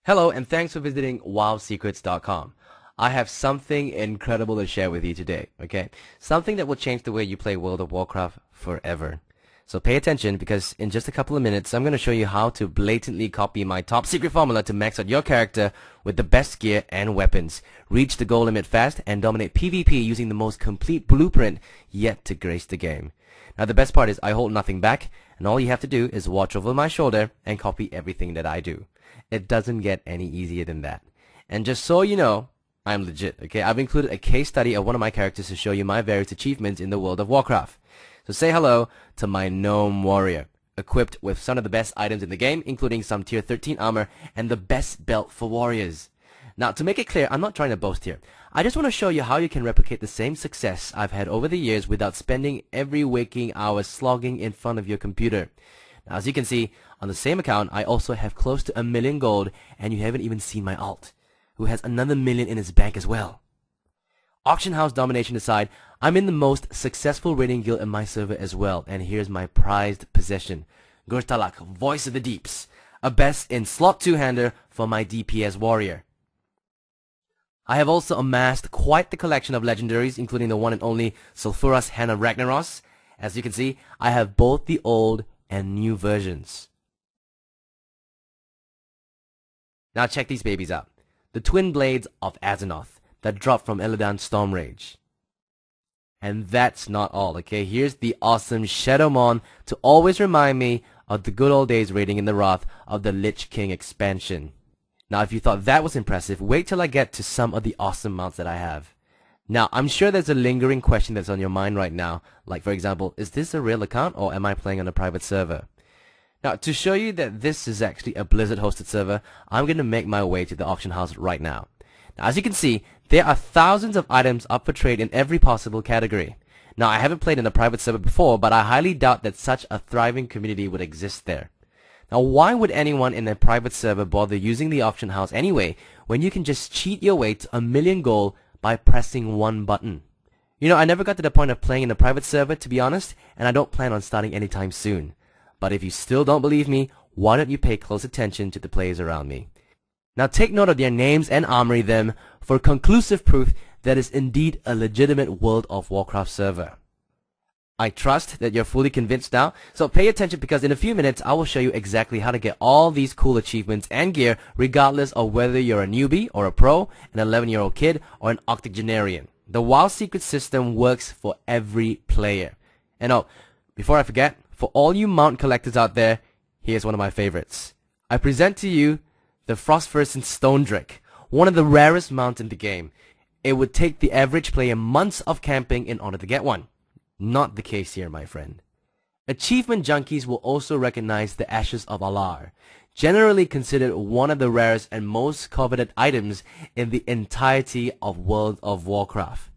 Hello and thanks for visiting wowsecrets.com. I have something incredible to share with you today, okay? Something that will change the way you play World of Warcraft forever. So pay attention because in just a couple of minutes I'm going to show you how to blatantly copy my top secret formula to max out your character with the best gear and weapons, reach the goal limit fast, and dominate PvP using the most complete blueprint yet to grace the game. Now the best part is I hold nothing back, and all you have to do is watch over my shoulder and copy everything that I do. It doesn't get any easier than that. And just so you know, I'm legit, okay? I've included a case study of one of my characters to show you my various achievements in the World of Warcraft. So say hello to my Gnome Warrior, equipped with some of the best items in the game, including some tier 13 armor and the best belt for warriors. Now, to make it clear, I'm not trying to boast here. I just want to show you how you can replicate the same success I've had over the years without spending every waking hour slogging in front of your computer. Now, as you can see, on the same account, I also have close to 1 million gold, and you haven't even seen my alt, who has another million in his bank as well. Auction house domination aside, I'm in the most successful raiding guild in my server as well, and here's my prized possession. Gurtalak, Voice of the Deeps, a best in slot 2-hander for my DPS warrior. I have also amassed quite the collection of legendaries, including the one and only Sulfuras Hand of Ragnaros. As you can see, I have both the old and new versions. Now check these babies out. The twin blades of Azeroth that dropped from Illidan Stormrage. And that's not all, okay? Here's the awesome Shadowmon to always remind me of the good old days raiding in the wrath of the Lich King expansion. Now if you thought that was impressive, wait till I get to some of the awesome mounts that I have. Now I'm sure there's a lingering question that's on your mind right now, like for example, is this a real account or am I playing on a private server? Now to show you that this is actually a Blizzard hosted server, I'm going to make my way to the auction house right now. Now as you can see, there are thousands of items up for trade in every possible category. Now I haven't played in a private server before, but I highly doubt that such a thriving community would exist there. Now why would anyone in a private server bother using the auction house anyway, when you can just cheat your way to 1 million gold by pressing one button? You know, I never got to the point of playing in a private server, to be honest, and I don't plan on starting anytime soon. But if you still don't believe me, why don't you pay close attention to the players around me? Now take note of their names and armory them for conclusive proof that is indeed a legitimate World of Warcraft server. I trust that you're fully convinced now, so pay attention because in a few minutes I will show you exactly how to get all these cool achievements and gear regardless of whether you're a newbie or a pro, an 11-year-old kid or an octogenarian. The WoW Secret system works for every player. And oh, before I forget, for all you mount collectors out there, here's one of my favorites. I present to you the Frostverse Stone Drake, one of the rarest mounts in the game. It would take the average player months of camping in order to get one. Not the case here, my friend. Achievement junkies will also recognize the Ashes of Alar, generally considered one of the rarest and most coveted items in the entirety of World of Warcraft.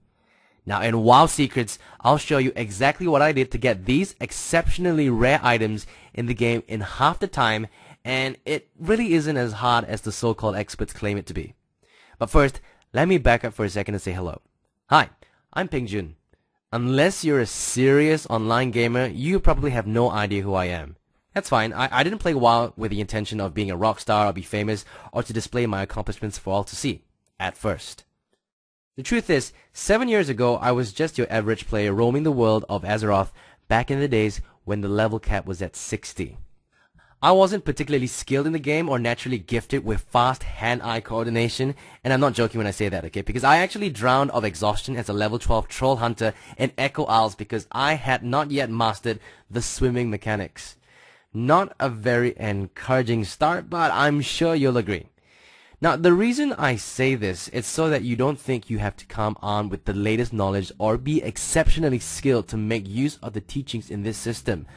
Now in WoW Secrets, I'll show you exactly what I did to get these exceptionally rare items in the game in half the time, and it really isn't as hard as the so-called experts claim it to be. But first, let me back up for a second and say hello. Hi, I'm Peng Joon. Unless you're a serious online gamer, you probably have no idea who I am. That's fine, I didn't play WoW with the intention of being a rock star or be famous or to display my accomplishments for all to see, at first. The truth is, 7 years ago I was just your average player roaming the world of Azeroth back in the days when the level cap was at 60. I wasn't particularly skilled in the game or naturally gifted with fast hand-eye coordination, and I'm not joking when I say that, okay? Because I actually drowned of exhaustion as a level 12 troll hunter in Echo Isles because I had not yet mastered the swimming mechanics. Not a very encouraging start, but I'm sure you'll agree. Now, the reason I say this is so that you don't think you have to come armed with the latest knowledge or be exceptionally skilled to make use of the teachings in this system.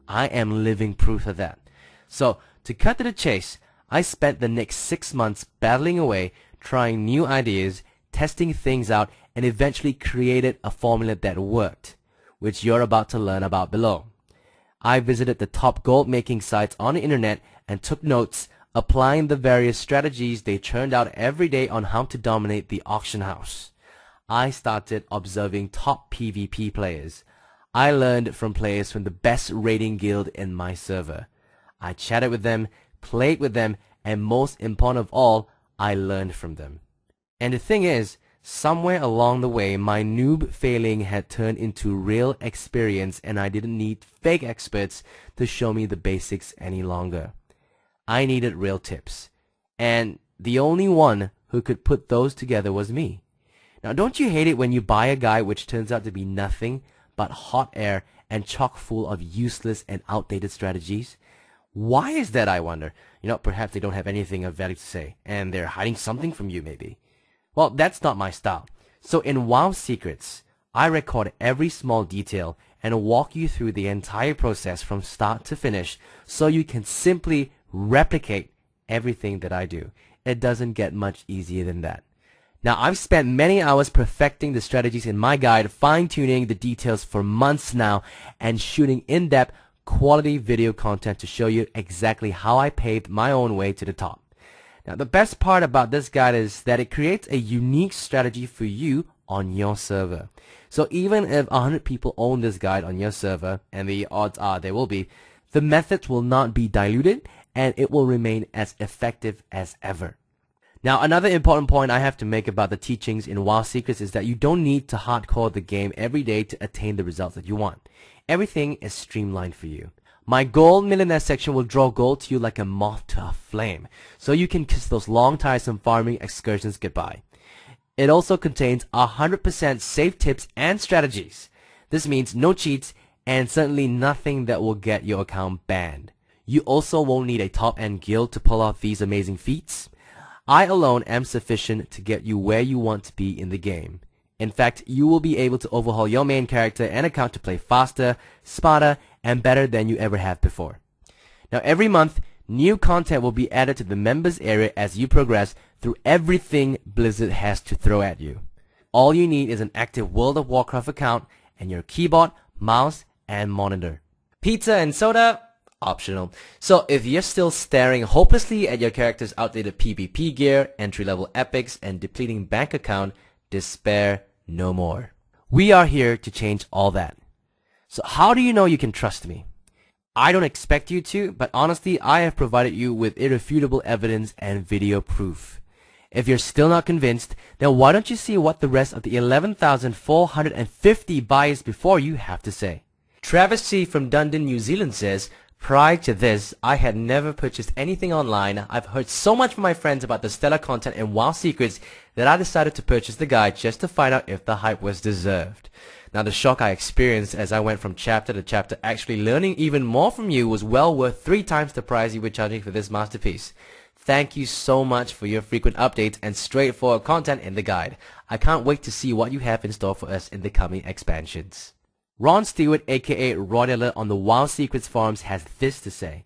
I am living proof of that. So, to cut to the chase, I spent the next 6 months battling away, trying new ideas, testing things out, and eventually created a formula that worked, which you're about to learn about below. I visited the top gold making sites on the internet and took notes, applying the various strategies they churned out every day on how to dominate the auction house. I started observing top PvP players. I learned from players from the best raiding guild in my server. I chatted with them, played with them, and most important of all, I learned from them. And the thing is, somewhere along the way, my noob failing had turned into real experience, and I didn't need fake experts to show me the basics any longer. I needed real tips. And the only one who could put those together was me. Now, don't you hate it when you buy a guide which turns out to be nothing but hot air and chock full of useless and outdated strategies? Why is that, I wonder? Perhaps they don't have anything of value to say, and they're hiding something from you, maybe. Well, that's not my style. So in WoW Secrets, I record every small detail and walk you through the entire process from start to finish so you can simply replicate everything that I do. It doesn't get much easier than that. Now, I've spent many hours perfecting the strategies in my guide, fine-tuning the details for months now, and shooting in-depth quality video content to show you exactly how I paved my own way to the top. Now, the best part about this guide is that it creates a unique strategy for you on your server. So even if 100 people own this guide on your server, and the odds are there will be, the methods will not be diluted, and it will remain as effective as ever. Now, another important point I have to make about the teachings in WoW Secrets is that you don't need to hardcore the game every day to attain the results that you want. Everything is streamlined for you. My Gold Millionaire section will draw gold to you like a moth to a flame, so you can kiss those long, tiresome farming excursions goodbye. It also contains 100% safe tips and strategies. This means no cheats and certainly nothing that will get your account banned. You also won't need a top-end guild to pull off these amazing feats. I alone am sufficient to get you where you want to be in the game. In fact, you will be able to overhaul your main character and account to play faster, smarter, and better than you ever have before. Now, every month, new content will be added to the members area as you progress through everything Blizzard has to throw at you. All you need is an active World of Warcraft account and your keyboard, mouse, and monitor. Pizza and soda? Optional. So if you're still staring hopelessly at your character's outdated PvP gear, entry-level epics, and depleting bank account, despair no more. We are here to change all that. So how do you know you can trust me? I don't expect you to, but honestly, I have provided you with irrefutable evidence and video proof. If you're still not convinced, then why don't you see what the rest of the 11,450 buyers before you have to say? Travis C. from Dunedin, New Zealand says, prior to this, I had never purchased anything online. I've heard so much from my friends about the stellar content in WoW Secrets that I decided to purchase the guide just to find out if the hype was deserved. Now, the shock I experienced as I went from chapter to chapter actually learning even more from you was well worth 3 times the price you were charging for this masterpiece. Thank you so much for your frequent updates and straightforward content in the guide. I can't wait to see what you have in store for us in the coming expansions. Ron Stewart, aka Royler on the WoW Secrets forums, has this to say.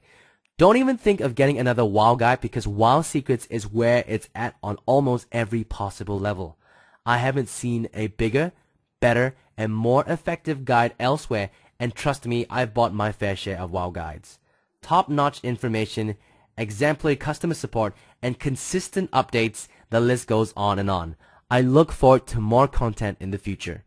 Don't even think of getting another WoW guide because WoW Secrets is where it's at on almost every possible level. I haven't seen a bigger, better, and more effective guide elsewhere, and trust me, I've bought my fair share of WoW guides. Top-notch information, exemplary customer support, and consistent updates, the list goes on and on. I look forward to more content in the future.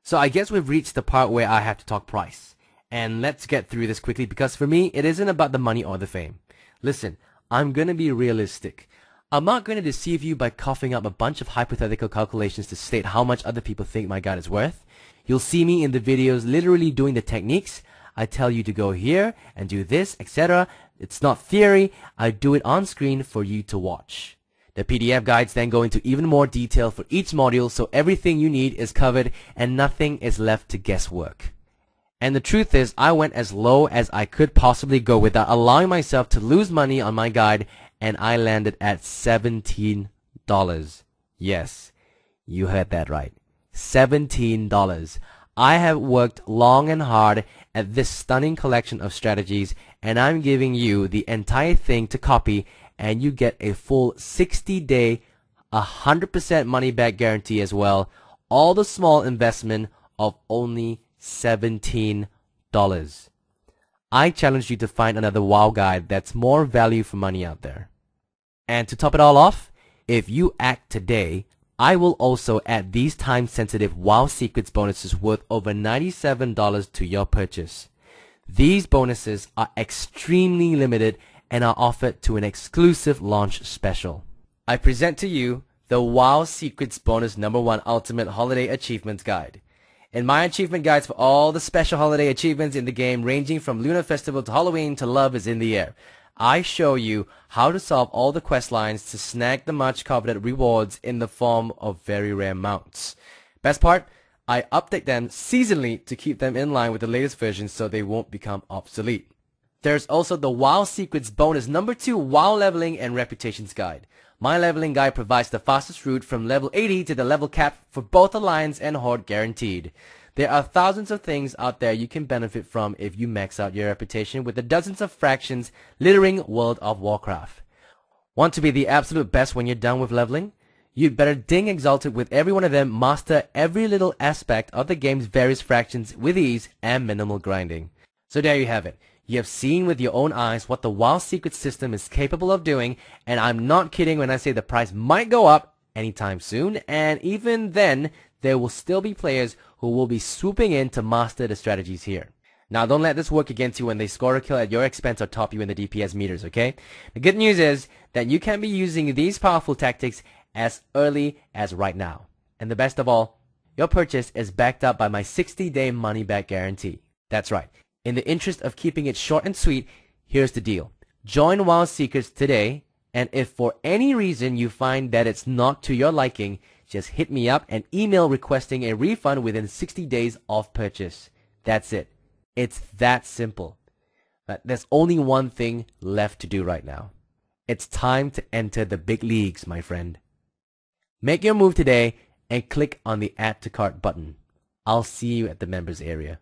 So I guess we've reached the part where I have to talk price. And let's get through this quickly because for me, it isn't about the money or the fame. Listen, I'm gonna be realistic. I'm not gonna deceive you by coughing up a bunch of hypothetical calculations to state how much other people think my guide is worth. You'll see me in the videos literally doing the techniques. I tell you to go here and do this, etc. It's not theory. I do it on screen for you to watch. The PDF guides then go into even more detail for each module, so everything you need is covered and nothing is left to guesswork. And the truth is, I went as low as I could possibly go without allowing myself to lose money on my guide, and I landed at $17. Yes, you heard that right. $17. I have worked long and hard at this stunning collection of strategies, and I'm giving you the entire thing to copy, and you get a full 60-day, 100% money-back guarantee as well. All the small investment of only $17. I challenge you to find another WoW guide that's more value for money out there. And to top it all off, if you act today, I will also add these time-sensitive WoW Secrets bonuses worth over $97 to your purchase. These bonuses are extremely limited and are offered to an exclusive launch special. I present to you the WoW Secrets Bonus #1 Ultimate Holiday Achievements Guide. In my achievement guides for all the special holiday achievements in the game, ranging from Lunar Festival to Halloween to Love is in the Air, I show you how to solve all the quest lines to snag the much coveted rewards in the form of very rare mounts. Best part, I update them seasonally to keep them in line with the latest versions so they won't become obsolete. There's also the WoW Secrets Bonus #2 WoW Leveling and Reputations Guide. My leveling guide provides the fastest route from level 80 to the level cap for both Alliance and Horde guaranteed. There are thousands of things out there you can benefit from if you max out your reputation with the dozens of fractions littering World of Warcraft. Want to be the absolute best when you're done with leveling? You'd better ding Exalted with every one of them, master every little aspect of the game's various fractions with ease and minimal grinding. So there you have it. You have seen with your own eyes what the WoW Secrets system is capable of doing, and I'm not kidding when I say the price might go up anytime soon, and even then, there will still be players who will be swooping in to master the strategies here. Now, don't let this work against you when they score a kill at your expense or top you in the DPS meters, okay? The good news is that you can be using these powerful tactics as early as right now. And the best of all, your purchase is backed up by my 60-day money-back guarantee. That's right. In the interest of keeping it short and sweet, here's the deal. Join WoW Secrets today, and if for any reason you find that it's not to your liking, just hit me up and email requesting a refund within 60 days of purchase. That's it. It's that simple. But there's only one thing left to do right now. It's time to enter the big leagues, my friend. Make your move today and click on the Add to Cart button. I'll see you at the members area.